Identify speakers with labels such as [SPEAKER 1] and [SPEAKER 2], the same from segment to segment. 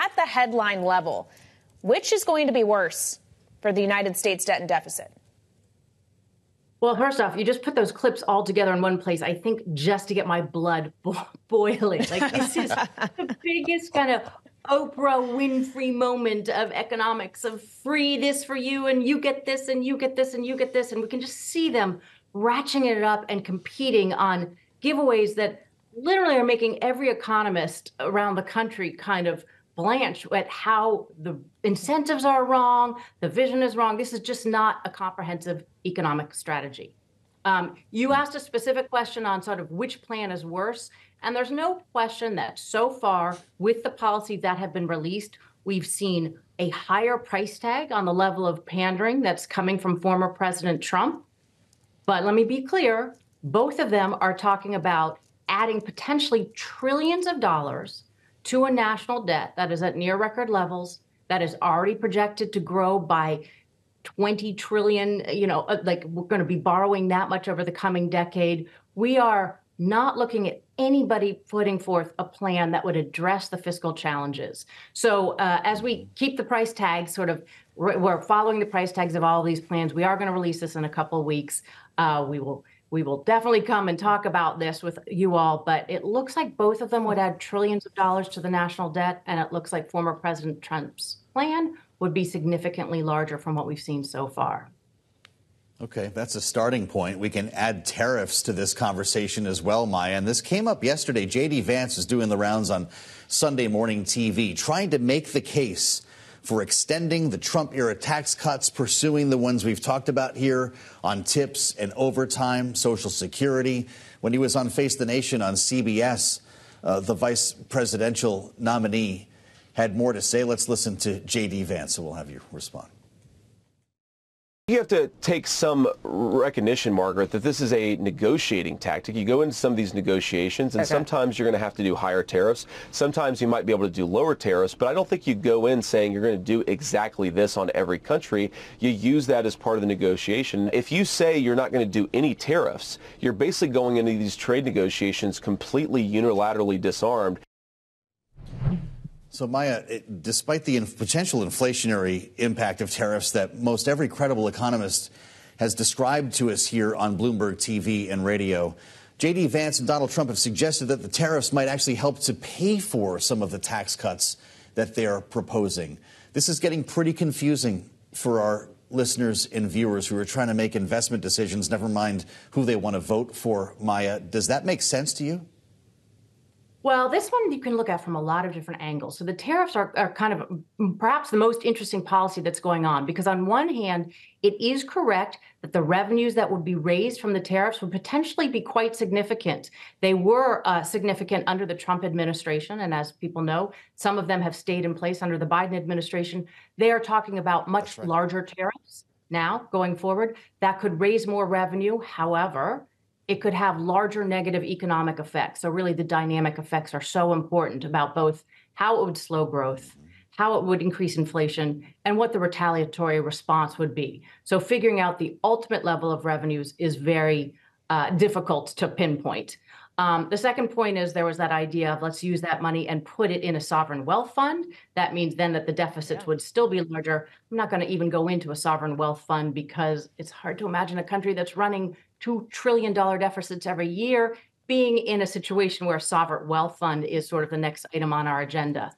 [SPEAKER 1] at the headline level, which is going to be worse for the United States debt and deficit?
[SPEAKER 2] Well, first off, you just put those clips all together in one place, I think, just to get my blood boiling. Like, this is the biggest kind of Oprah Winfrey moment of economics, of free this for you, and you get this, and you get this, and you get this. And we can just see them ratcheting it up and competing on giveaways that literally are making every economist around the country kind of blanch at how the incentives are wrong, the vision is wrong. This is just not a comprehensive economic strategy. You asked a specific question on sort of which plan is worse, and there's no question that so far with the policies that have been released, we've seen a higher price tag on the level of pandering that's coming from former President Trump. But let me be clear, both of them are talking about adding potentially trillions of dollars to a national debt that is at near record levels, that is already projected to grow by 20 trillion, like we're going to be borrowing that much over the coming decade. We are not looking at anybody putting forth a plan that would address the fiscal challenges. So as we keep the price tags we're following the price tags of all of these plans. We are going to release this in a couple of weeks. We will definitely come and talk about this with you all, but it looks like both of them would add trillions of dollars to the national debt, and it looks like former President Trump's plan would be significantly larger from what we've seen so far.
[SPEAKER 3] Okay, that's a starting point. We can add tariffs to this conversation as well, Maya. And this came up yesterday. J.D. Vance is doing the rounds on Sunday morning TV, trying to make the case for extending the Trump-era tax cuts, pursuing the ones we've talked about here on tips and overtime, Social Security. When he was on Face the Nation on CBS, the vice presidential nominee had more to say. Let's listen to J.D. Vance, so we'll have you respond.
[SPEAKER 4] You have to take some recognition, Margaret, that this is a negotiating tactic. You go into some of these negotiations, and sometimes you're going to have to do higher tariffs. Sometimes you might be able to do lower tariffs, but I don't think you go in saying you're going to do exactly this on every country. You use that as part of the negotiation. If you say you're not going to do any tariffs, you're basically going into these trade negotiations completely unilaterally disarmed.
[SPEAKER 3] So, Maya, despite the potential inflationary impact of tariffs that most every credible economist has described to us here on Bloomberg TV and radio, J.D. Vance and Donald Trump have suggested that the tariffs might actually help to pay for some of the tax cuts that they are proposing. This is getting pretty confusing for our listeners and viewers who are trying to make investment decisions, never mind who they want to vote for, Maya. Does that make sense to you?
[SPEAKER 2] Well, this one you can look at from a lot of different angles. So the tariffs are kind of perhaps the most interesting policy that's going on, because on one hand, it is correct that the revenues that would be raised from the tariffs would potentially be quite significant. They were significant under the Trump administration. And as people know, some of them have stayed in place under the Biden administration. They are talking about much larger tariffs now going forward that could raise more revenue. However, it could have larger negative economic effects. So really the dynamic effects are so important about both how it would slow growth, how it would increase inflation, and what the retaliatory response would be. So figuring out the ultimate level of revenues is very difficult to pinpoint. The second point is there was that idea of let's use that money and put it in a sovereign wealth fund. That means then that the deficits would still be larger. I'm not going to even go into a sovereign wealth fund because it's hard to imagine a country that's running $2 trillion deficits every year being in a situation where a sovereign wealth fund is sort of the next item on our agenda.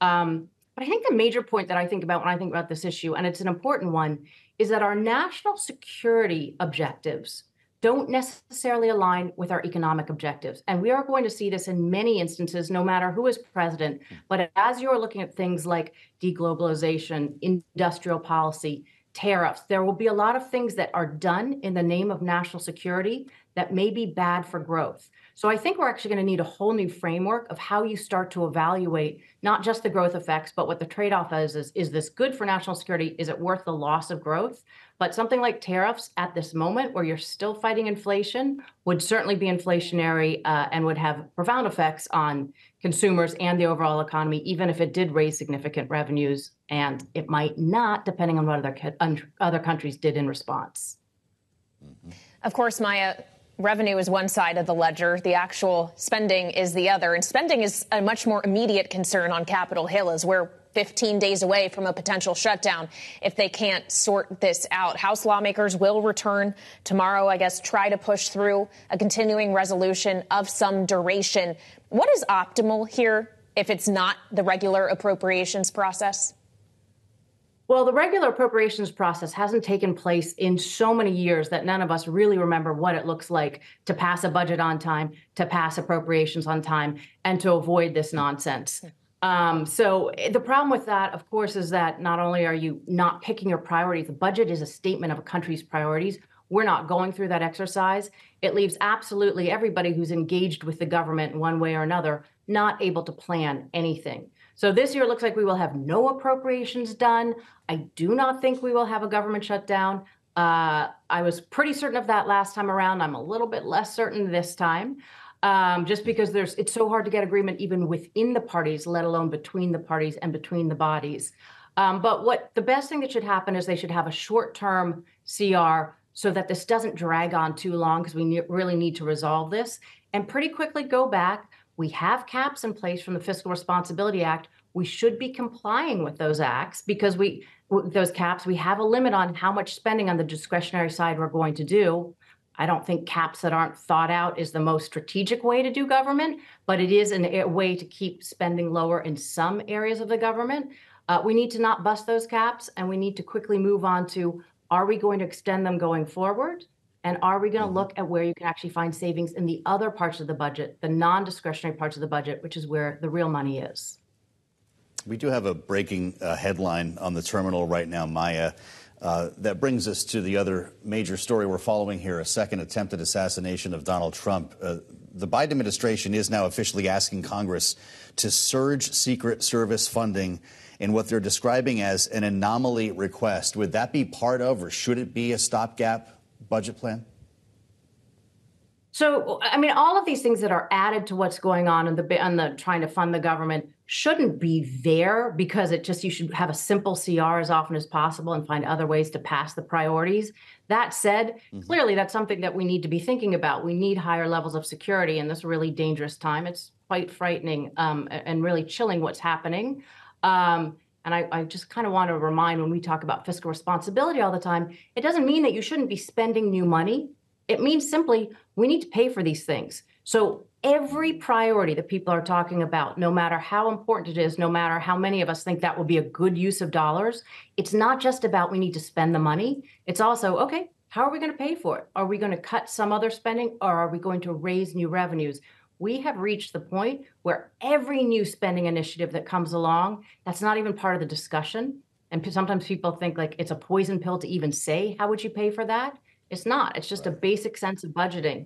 [SPEAKER 2] But I think the major point that I think about when I think about this issue, and it's an important one, is that our national security objectives don't necessarily align with our economic objectives. And we are going to see this in many instances, no matter who is president. But as you're looking at things like deglobalization, industrial policy, tariffs, there will be a lot of things that are done in the name of national security that may be bad for growth. So I think we're actually going to need a whole new framework of how you start to evaluate not just the growth effects, but what the trade-off is this good for national security? Is it worth the loss of growth? But something like tariffs at this moment where you're still fighting inflation would certainly be inflationary and would have profound effects on consumers and the overall economy, even if it did raise significant revenues. And it might not, depending on what other countries did in response.
[SPEAKER 1] Of course, Maya, revenue is one side of the ledger. The actual spending is the other. And spending is a much more immediate concern on Capitol Hill as we're 15 days away from a potential shutdown if they can't sort this out. House lawmakers will return tomorrow, I guess, try to push through a continuing resolution of some duration. What is optimal here if it's not the regular appropriations process?
[SPEAKER 2] Well, the regular appropriations process hasn't taken place in so many years that none of us really remember what it looks like to pass a budget on time, to pass appropriations on time, and to avoid this nonsense. So the problem with that, of course, is that not only are you not picking your priorities, the budget is a statement of a country's priorities. We're not going through that exercise. It leaves absolutely everybody who's engaged with the government in one way or another not able to plan anything. So this year, it looks like we will have no appropriations done. I do not think we will have a government shutdown. I was pretty certain of that last time around. I'm a little bit less certain this time, just because it's so hard to get agreement even within the parties, let alone between the parties and between the bodies. But the best thing that should happen is they should have a short-term CR so that this doesn't drag on too long, because we really need to resolve this and pretty quickly go back. We have caps in place from the Fiscal Responsibility Act. We should be complying with those acts because those caps, we have a limit on how much spending on the discretionary side we're going to do. I don't think caps that aren't thought out is the most strategic way to do government, but it is a way to keep spending lower in some areas of the government. We need to not bust those caps, and we need to quickly move on to, are we going to extend them going forward? And are we going to look at where you can actually find savings in the other parts of the budget, the non-discretionary parts of the budget, which is where the real money is?
[SPEAKER 3] We do have a breaking headline on the terminal right now, Maya. That brings us to the other major story we're following here, a second attempted assassination of Donald Trump. The Biden administration is now officially asking Congress to surge Secret Service funding in what they're describing as an anomaly request. Would that be part of, or should it be, a stopgap budget plan?
[SPEAKER 2] So, I mean, all of these things that are added to what's going on in the trying to fund the government shouldn't be there, because you should have a simple CR as often as possible and find other ways to pass the priorities. That said, clearly that's something that we need to be thinking about. We need higher levels of security in this really dangerous time. It's quite frightening and really chilling what's happening. And I just kind of want to remind, when we talk about fiscal responsibility all the time, it doesn't mean that you shouldn't be spending new money. It means simply we need to pay for these things. So every priority that people are talking about, no matter how important it is, no matter how many of us think that will be a good use of dollars, it's not just about we need to spend the money. It's also, okay, how are we going to pay for it? Are we going to cut some other spending, or are we going to raise new revenues? We have reached the point where every new spending initiative that comes along, that's not even part of the discussion. And sometimes people think like it's a poison pill to even say, how would you pay for that? It's not. It's just a basic sense of budgeting.